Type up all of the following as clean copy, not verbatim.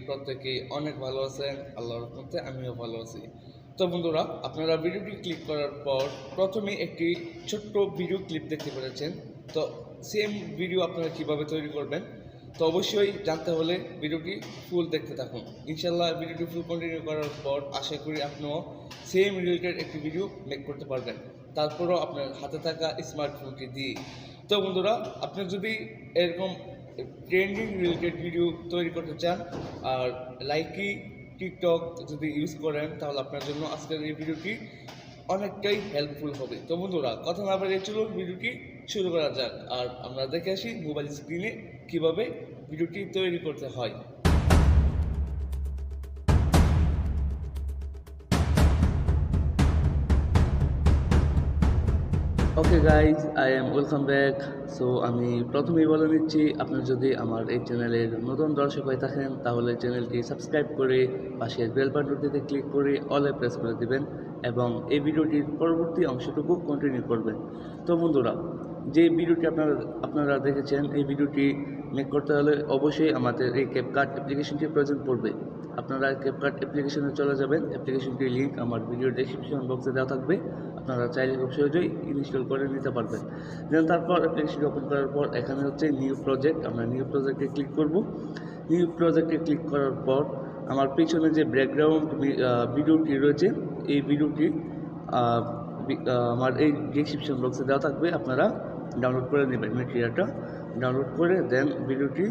প্রত্যেকেই অনেক ভালো আছেন, আল্লাহর রহমতে আমিও ভালো আছি। তো বন্ধুরা, আপনারা ভিডিওটি ক্লিক করার পর প্রথমে একটি ছোট্ট ভিডিও ক্লিপ দেখতে পেরেছেন। তো সেম ভিডিও আপনারা কিভাবে তৈরি করবেন তো অবশ্যই জানতে হলে ভিডিওটি ফুল দেখতে থাকুন। ইনশাল্লাহ ভিডিওটি ফুল কন্টিনিউ করার পর আশা করি আপনিও সেম রিলেটেড একটি ভিডিও মেক করতে পারবেন, তারপরও আপনার হাতে থাকা স্মার্টফোনটি দিয়ে। তো বন্ধুরা, আপনি যদি এরকম ট্রেন্ডিং রিলেটেড ভিডিও তৈরি করতে চান আর লাইকি টিকটক যদি ইউজ করেন তাহলে আপনার জন্য আজকের এই ভিডিওটি অনেকটাই হেল্পফুল হবে। তো বন্ধুরা, কথা না বাড়িয়ে চলুন ভিডিওটি শুরু করা যাক, আর আমরা দেখে আসি মোবাইল স্ক্রিনে কীভাবে ভিডিওটি তৈরি করতে হয়। Okay guys, I am welcome back. So আমি প্রথমেই বলে নিচ্ছি, আপনি যদি আমার এই চ্যানেলের নতুন দর্শক হয়ে থাকেন তাহলে চ্যানেলটি সাবস্ক্রাইব করে পাশের বেল বাটনটিতে ক্লিক করে অলে প্রেস করে দিবেন এবং এই ভিডিওটির পরবর্তী অংশটুকু কন্টিনিউ করবেন। তো বন্ধুরা, যে ভিডিওটি আপনারা দেখেছেন এই ভিডিওটি মেক করতে হলে অবশ্যই আমাদের এই ক্যাপকাট অ্যাপ্লিকেশনটির প্রয়োজন পড়বে। আপনারা ক্যাপকাট অ্যাপ্লিকেশনে চলে যাবেন, অ্যাপ্লিকেশনটির লিঙ্ক আমার ভিডিওর ডেসক্রিপশন বক্সে দেওয়া থাকবে। আপনারা চাইলে খুব সহজেই ইনস্টল করে নিতে পারবেন। দেন তারপর অ্যাপ্লিকেশনটি ওপেন করার পর এখানে হচ্ছে নিউ প্রজেক্ট, আমরা নিউ প্রজেক্টে ক্লিক করব। নিউ প্রজেক্টে ক্লিক করার পর আমার পিছনে যে ব্যাকগ্রাউন্ড ভিডিওটি রয়েছে এই ভিডিওটি আমার এই ডেসক্রিপশন বক্সে দেওয়া থাকবে। আপনারা ডাউনলোড করে নেবেন, ম্যাটেরিয়ালটা ডাউনলোড করে দেন ভিডিওটি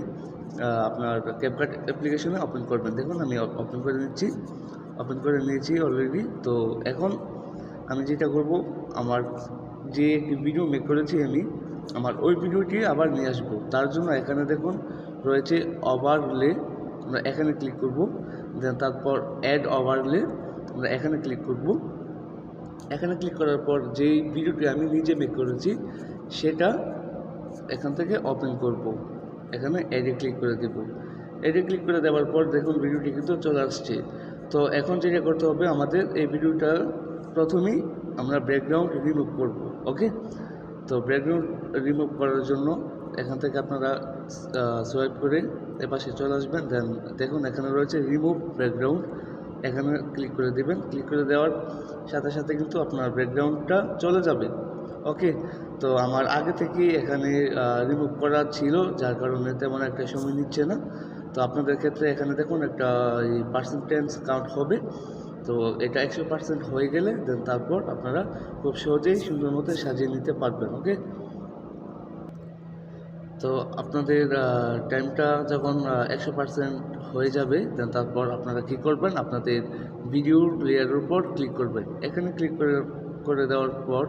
আপনার ক্যাপকাট অ্যাপ্লিকেশনে ওপেন করবেন। দেখুন আমি ওপেন করে নিয়েছি অলরেডি। তো এখন আমি যেটা করব, আমার যে একটি ভিডিও মেক করেছি আমি আমার ওই ভিডিওটি আবার নিয়ে আসবো। তার জন্য এখানে দেখুন রয়েছে ওভারলে, আমরা এখানে ক্লিক করব। দেন তারপর অ্যাড ওভারলে, আমরা এখানে ক্লিক করব। এখানে ক্লিক করার পর যেই ভিডিওটি আমি নিজে মেক করেছি সেটা এখান থেকে ওপেন করব। এখানে অ্যাডে ক্লিক করে দেব। অ্যাডে ক্লিক করে দেওয়ার পর দেখুন ভিডিওটি কিন্তু চলে আসছে। তো এখন যেটা করতে হবে, আমাদের এই ভিডিওটা প্রথমেই আমরা ব্যাকগ্রাউন্ড রিমুভ করব। ওকে, তো ব্যাকগ্রাউন্ড রিমুভ করার জন্য এখান থেকে আপনারা সোয়াইপ করে এপাশে চলে আসবেন। দেন দেখুন এখানে রয়েছে রিমুভ ব্যাকগ্রাউন্ড, এখানে ক্লিক করে দেবেন। ক্লিক করে দেওয়ার সাথে সাথে কিন্তু আপনার ব্যাকগ্রাউন্ডটা চলে যাবে। ওকে, তো আমার আগে থেকেই এখানে রিমুভ করা ছিল, যার কারণে তেমন একটা সময় নিচ্ছে না। তো আপনাদের ক্ষেত্রে এখানে দেখুন একটা পার্সেন্টেজ কাউন্ট হবে। তো এটা 100% হয়ে গেলে দেন তারপর আপনারা খুব সহজেই সুন্দর মতো সাজিয়ে নিতে পারবেন। ওকে, তো আপনাদের টাইমটা যখন 100% হয়ে যাবে দেন তারপর আপনারা কী করবেন, আপনাদের ভিডিও লেয়ারের উপর ক্লিক করবেন। এখানে ক্লিক করে দেওয়ার পর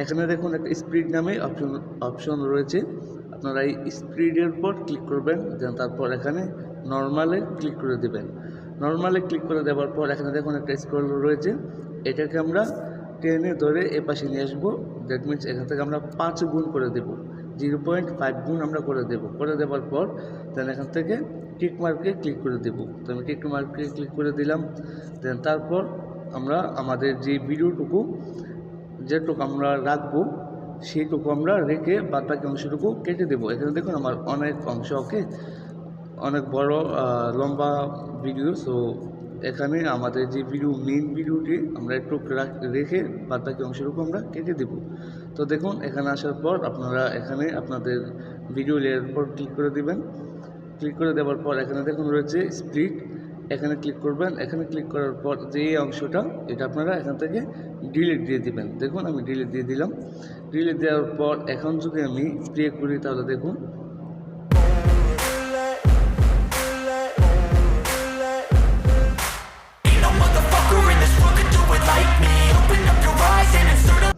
এখানে দেখুন একটা স্পিড নামে অপশন রয়েছে। আপনারা এই স্পিডের উপর ক্লিক করবেন। দেন তারপর এখানে নর্মালে ক্লিক করে দেবেন। নর্মালে ক্লিক করে দেওয়ার পর এখানে দেখুন একটা স্ক্রল রয়েছে, এটাকে আমরা টেনে ধরে এপাশে নিয়ে আসবো। দ্যাট মিনস এখান থেকে আমরা 5 গুণ করে দেবো, 0.5 গুণ আমরা করে দেব। করে দেওয়ার পর দেন এখান থেকে টিক মার্কে ক্লিক করে দেব। তো আমি টিক মার্কে ক্লিক করে দিলাম। দেন তারপর আমরা আমাদের যে ভিডিওটুকু যেটুকু আমরা রাখবো সেইটুকু আমরা রেখে বাদবাকি অংশটুকু কেটে দেবো। এখানে দেখুন আমার অনেক অংশ, ওকে, অনেক বড় লম্বা ভিডিও। সো এখানে আমাদের যে মেইন ভিডিওটি আমরা একটু রেখে বাদবাকি অংশটুকু আমরা কেটে দেব। তো দেখুন এখানে আসার পর আপনারা এখানে আপনাদের ভিডিও লেয়ারের উপর ক্লিক করে দিবেন। ক্লিক করে দেওয়ার পর এখানে দেখুন রয়েছে স্প্লিট, এখানে ক্লিক করবেন। এখানে ক্লিক করার পর যে অংশটা এটা আপনারা এখান থেকে ডিলিট দিয়ে দিবেন। দেখুন আমি ডিলিট দিয়ে দিলাম। ডিলিট দেওয়ার পর এখন যদি আমি প্লে করি তাহলে দেখুন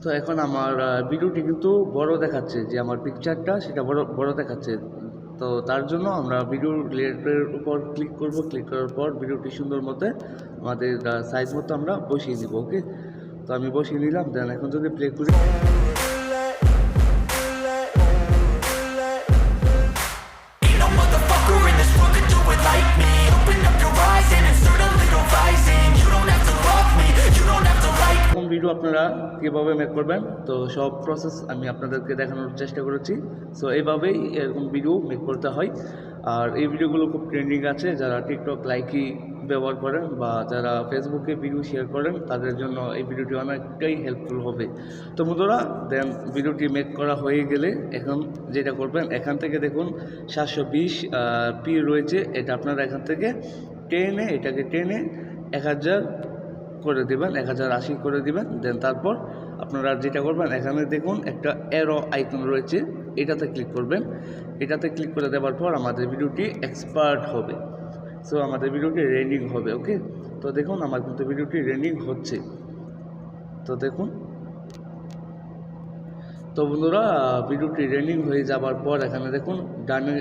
তো এখন আমার ভিডিওটি কিন্তু বড় দেখাচ্ছে, যে আমার পিকচারটা সেটা বড় দেখাচ্ছে। তো তার জন্য আমরা ভিডিও লেয়ারের উপর ক্লিক করব। ক্লিক করার পর ভিডিওটি সুন্দর মতো আমাদের সাইজ মতো আমরা বসিয়ে দিব। ওকে, তো আমি বসিয়ে নিলাম। দেন এখন যদি প্লে করি ভিডিও আপনারা কীভাবে মেক করবেন তো সব প্রসেস আমি আপনাদেরকে দেখানোর চেষ্টা করেছি। সো এইভাবেই এরকম ভিডিও মেক করতে হয়। আর এই ভিডিওগুলো খুব ট্রেন্ডিং আছে, যারা টিকটক লাইকি ব্যবহার করেন বা যারা ফেসবুকে ভিডিও শেয়ার করেন তাদের জন্য এই ভিডিওটি অনেকটাই হেল্পফুল হবে। তো বন্ধুরা দেন ভিডিওটি মেক করা হয়ে গেলে এখন যেটা করবেন, এখান থেকে দেখুন 720 পি রয়েছে, এটা আপনারা এখান থেকে এটাকে টেনে 1000 করে দেবেন, 1080 করে দিবেন। দেন তারপর আপনারা যেটা করবেন, এখানে দেখুন একটা অ্যারো আইকন রয়েছে, এটাতে ক্লিক করবেন। এটাতে ক্লিক করে দেওয়ার পর আমাদের ভিডিওটি এক্সপার্ট হবে। সো আমাদের ভিডিওটি রেন্ডিং হবে। ওকে, তো দেখুন আমার কিন্তু ভিডিওটি রেন্ডিং হচ্ছে। তো দেখুন, তো বন্ধুরা ভিডিওটি রেন্ডিং হয়ে যাওয়ার পর এখানে দেখুন ডানে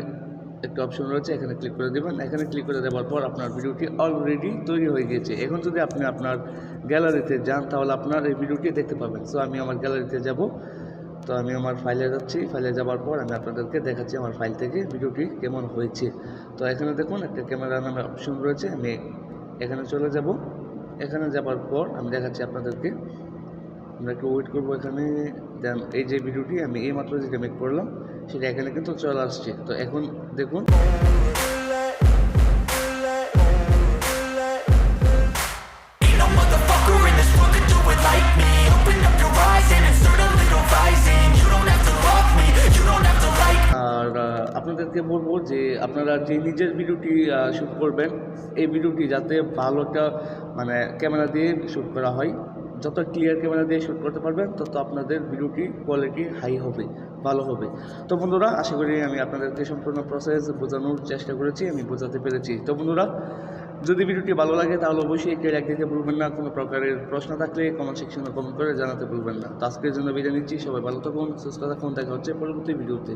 একটা অপশন রয়েছে, এখানে ক্লিক করে দেবেন। এখানে ক্লিক করে দেওয়ার পর আপনার ভিডিওটি অলরেডি তৈরি হয়ে গিয়েছে। এখন যদি আপনি আপনার গ্যালারিতে যান তাহলে আপনার এই ভিডিওটি দেখতে পাবেন। সো আমি আমার গ্যালারিতে যাব, তো আমি আমার ফাইলে যাচ্ছি। ফাইলে যাওয়ার পর আমি আপনাদেরকে দেখাচ্ছি আমার ফাইল থেকে ভিডিওটি কেমন হয়েছে। তো এখানে দেখুন একটা ক্যামেরা নামে অপশন রয়েছে, আমি এখানে চলে যাব। এখানে যাওয়ার পর আমি দেখাচ্ছি আপনাদেরকে, আমরা একটু ওয়েট করবো এখানে। দেন এই যে ভিডিওটি আমি এইমাত্র যেটা মেক করলাম সেটা এখানে কিন্তু চলে আসছে। তো এখন দেখুন আর আপনাদেরকে বলবো যে আপনারা যে নিজের ভিডিওটি শ্যুট করবেন, এই ভিডিওটি যাতে ভালো একটা মানে ক্যামেরা দিয়ে শ্যুট করা হয়। যত ক্লিয়ার ক্যামেরা দিয়ে শ্যুট করতে পারবেন তত আপনাদের ভিডিওটি কোয়ালিটি হাই হবে, ভালো হবে। তো বন্ধুরা আশা করি আমি আপনাদেরকে সম্পূর্ণ প্রসেস বোঝানোর চেষ্টা করেছি, আমি বোঝাতে পেরেছি। তো বন্ধুরা যদি ভিডিওটি ভালো লাগে তাহলে অবশ্যই একটি লাইক দিতে ভুলবেন না। কোনো প্রকারের প্রশ্ন থাকলে কমেন্ট সেকশনে কমেন্ট করে জানাতে ভুলবেন না। তো আজকের জন্য বিদায় নিচ্ছি, সবাই ভালো থাকুন, সুস্থ থাকুন, দেখা হচ্ছে পরবর্তী ভিডিওতে।